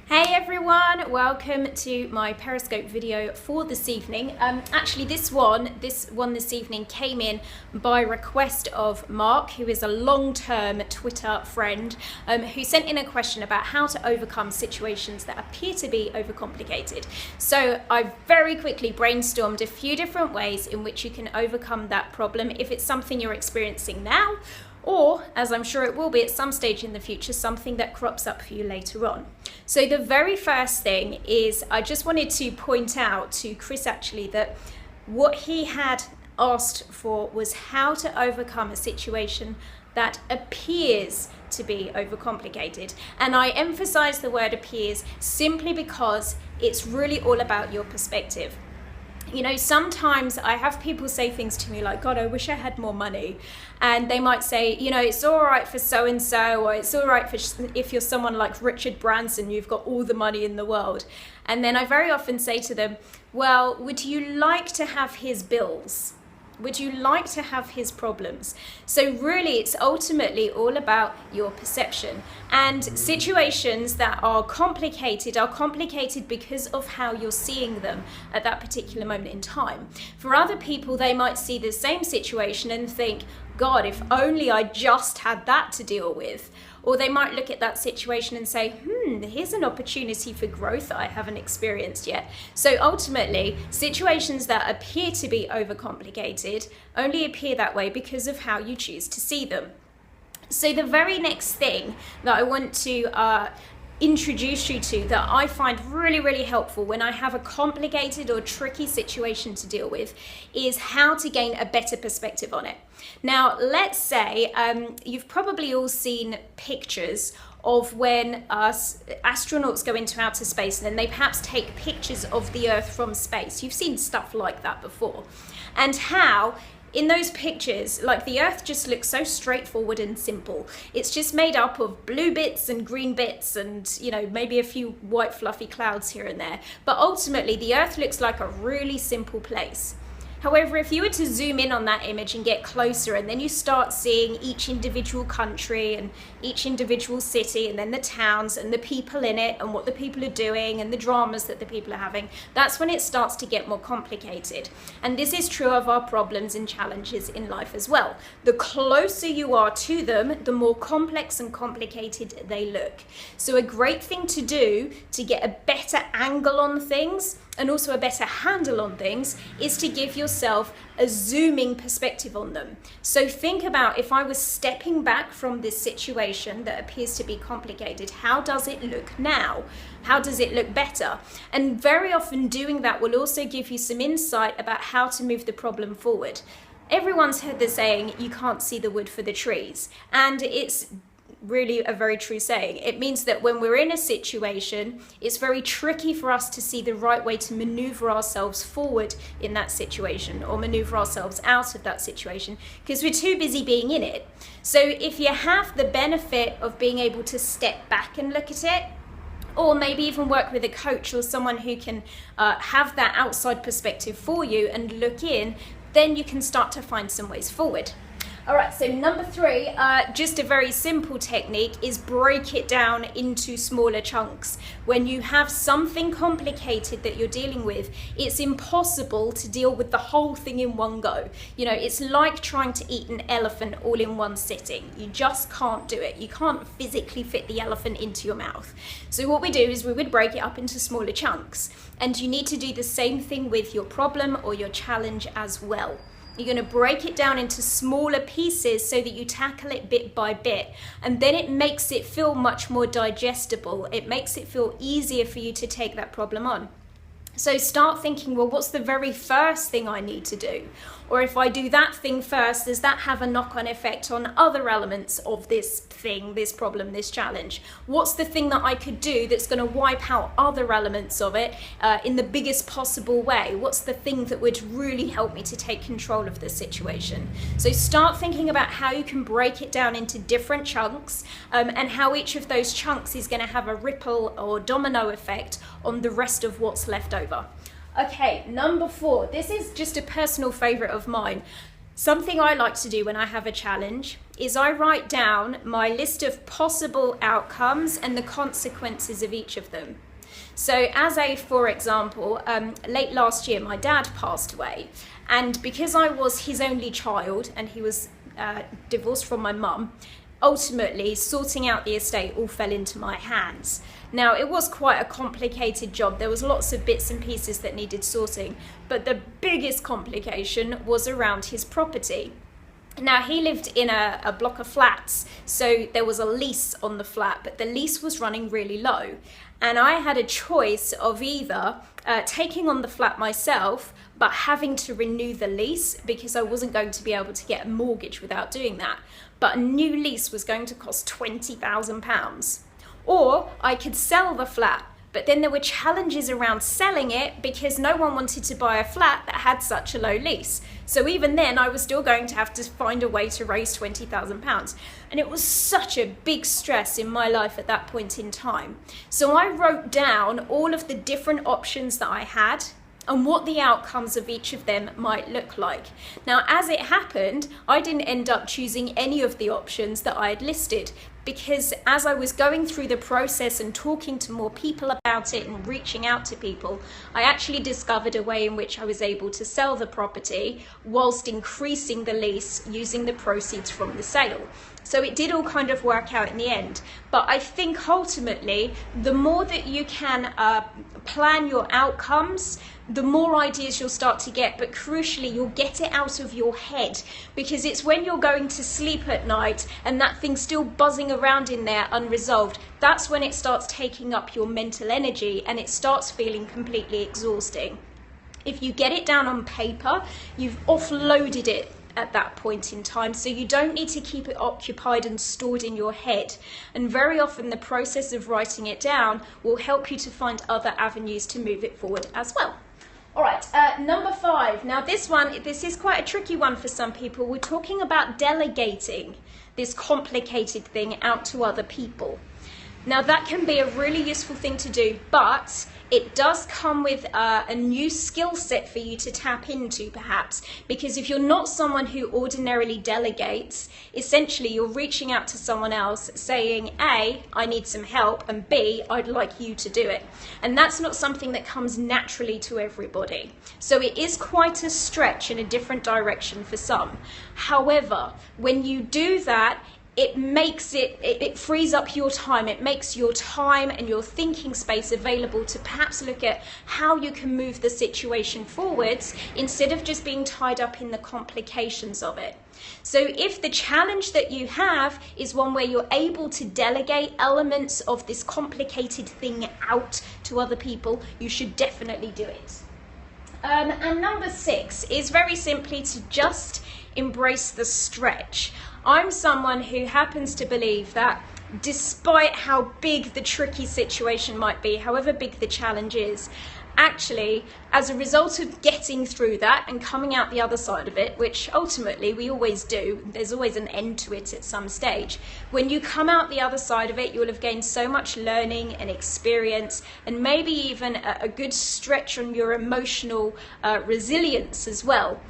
Hey everyone, welcome to my Periscope video for this evening. Actually this one this evening came in by request of Mark, who is a long-term Twitter friend, who sent in a question about how to overcome situations that appear to be overcomplicated. So I very quickly brainstormed a few different ways in which you can overcome that problem if it's something you're experiencing now, or, as I'm sure it will be at some stage in the future, something that crops up for you later on. So the very first thing is I just wanted to point out to Chris actually that what he had asked for was how to overcome a situation that appears to be overcomplicated. And I emphasize the word appears simply because it's really all about your perspective. You know, sometimes I have people say things to me like, God, I wish I had more money. And they might say, you know, it's all right for so-and-so, or it's all right for if you're someone like Richard Branson, you've got all the money in the world. And then I very often say to them, well, would you like to have his bills? Would you like to have his problems? So really, it's ultimately all about your perception. And situations that are complicated because of how you're seeing them at that particular moment in time. For other people, they might see the same situation and think, God, if only I just had that to deal with. Or they might look at that situation and say, here's an opportunity for growth that I haven't experienced yet. So ultimately, situations that appear to be overcomplicated only appear that way because of how you choose to see them. So the very next thing that I want to introduce you to that I find really, really helpful when I have a complicated or tricky situation to deal with is how to gain a better perspective on it. Now, let's say you've probably all seen pictures of when astronauts go into outer space and then they perhaps take pictures of the Earth from space. You've seen stuff like that before. And how in those pictures, like the Earth just looks so straightforward and simple. It's just made up of blue bits and green bits and, you know, maybe a few white fluffy clouds here and there. But ultimately, the Earth looks like a really simple place. However, if you were to zoom in on that image and get closer, and then you start seeing each individual country and each individual city, and then the towns and the people in it and what the people are doing and the dramas that the people are having, that's when it starts to get more complicated. And this is true of our problems and challenges in life as well. The closer you are to them, the more complex and complicated they look. So a great thing to do to get a better angle on things and also a better handle on things is to give yourself a zooming perspective on them. So think about, if I was stepping back from this situation that appears to be complicated, how does it look now? How does it look better? And very often doing that will also give you some insight about how to move the problem forward. Everyone's heard the saying, you can't see the wood for the trees. And it's really a very true saying. It means that when we're in a situation, it's very tricky for us to see the right way to maneuver ourselves forward in that situation or maneuver ourselves out of that situation because we're too busy being in it. So if you have the benefit of being able to step back and look at it, or maybe even work with a coach or someone who can have that outside perspective for you and look in, then you can start to find some ways forward. All right, so number 3, just a very simple technique is break it down into smaller chunks. When you have something complicated that you're dealing with, it's impossible to deal with the whole thing in one go. You know, it's like trying to eat an elephant all in one sitting. You just can't do it. You can't physically fit the elephant into your mouth. So what we do is we would break it up into smaller chunks. And you need to do the same thing with your problem or your challenge as well. You're going to break it down into smaller pieces so that you tackle it bit by bit. And then it makes it feel much more digestible. It makes it feel easier for you to take that problem on. So start thinking, well, what's the very first thing I need to do? Or if I do that thing first, does that have a knock-on effect on other elements of this thing, this problem, this challenge? What's the thing that I could do that's going to wipe out other elements of it in the biggest possible way? What's the thing that would really help me to take control of the situation? So start thinking about how you can break it down into different chunks and how each of those chunks is going to have a ripple or domino effect on the rest of what's left over. Okay, number 4. This is just a personal favorite of mine. Something I like to do when I have a challenge is I write down my list of possible outcomes and the consequences of each of them. So for example, late last year, my dad passed away. And because I was his only child and he was divorced from my mum, ultimately sorting out the estate all fell into my hands. Now, it was quite a complicated job. There was lots of bits and pieces that needed sorting, but the biggest complication was around his property. Now, he lived in a block of flats, so there was a lease on the flat, but the lease was running really low. And I had a choice of either taking on the flat myself, but having to renew the lease because I wasn't going to be able to get a mortgage without doing that. But a new lease was going to cost £20,000. Or I could sell the flat, but then there were challenges around selling it because no one wanted to buy a flat that had such a low lease. So even then I was still going to have to find a way to raise £20,000. And it was such a big stress in my life at that point in time. So I wrote down all of the different options that I had and what the outcomes of each of them might look like. Now, as it happened, I didn't end up choosing any of the options that I had listed because as I was going through the process and talking to more people about it and reaching out to people, I actually discovered a way in which I was able to sell the property whilst increasing the lease using the proceeds from the sale. So it did all kind of work out in the end. But I think ultimately, the more that you can plan your outcomes, the more ideas you'll start to get, but crucially, you'll get it out of your head, because it's when you're going to sleep at night and that thing's still buzzing around in there unresolved, that's when it starts taking up your mental energy and it starts feeling completely exhausting. If you get it down on paper, you've offloaded it at that point in time, so you don't need to keep it occupied and stored in your head. And very often the process of writing it down will help you to find other avenues to move it forward as well. All right, number 5. Now this is quite a tricky one for some people. We're talking about delegating this complicated thing out to other people. Now that can be a really useful thing to do, but it does come with a new skill set for you to tap into perhaps, because if you're not someone who ordinarily delegates, essentially you're reaching out to someone else saying, A, I need some help, and B, I'd like you to do it. And that's not something that comes naturally to everybody. So it is quite a stretch in a different direction for some. However, when you do that, it frees up your time. It makes your time and your thinking space available to perhaps look at how you can move the situation forwards instead of just being tied up in the complications of it. So if the challenge that you have is one where you're able to delegate elements of this complicated thing out to other people, you should definitely do it. And number 6 is very simply to just embrace the stretch. I'm someone who happens to believe that despite how big the tricky situation might be, however big the challenge is, actually, as a result of getting through that and coming out the other side of it, which ultimately we always do, there's always an end to it at some stage. When you come out the other side of it, you'll have gained so much learning and experience, and maybe even a good stretch on your emotional resilience as well.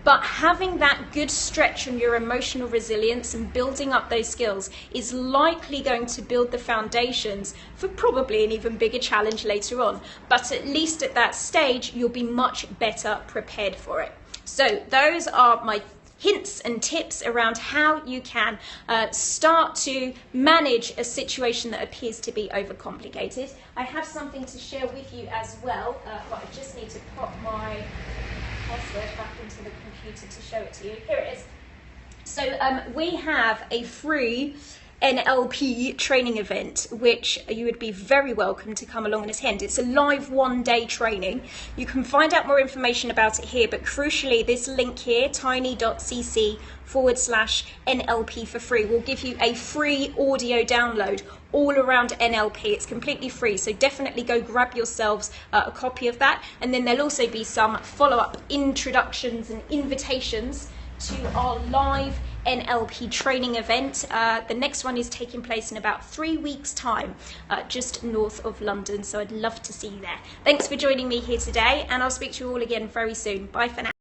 But having that good stretch on your emotional resilience and building up those skills is likely going to build the foundations for probably an even bigger challenge later on. But at least at that stage, you'll be much better prepared for it. So those are my hints and tips around how you can start to manage a situation that appears to be overcomplicated. I have something to share with you as well, but I just need to pop my password back into the computer to show it to you. Here it is. So we have a free NLP training event, which you would be very welcome to come along and attend. It's a live one-day training. You can find out more information about it here, but crucially, this link here, tiny.cc/NLP for free, will give you a free audio download all around NLP. It's completely free, so definitely go grab yourselves a copy of that. And then there'll also be some follow-up introductions and invitations to our live NLP training event. The next one is taking place in about 3 weeks' time, just north of London, so I'd love to see you there. Thanks for joining me here today, and I'll speak to you all again very soon. Bye for now.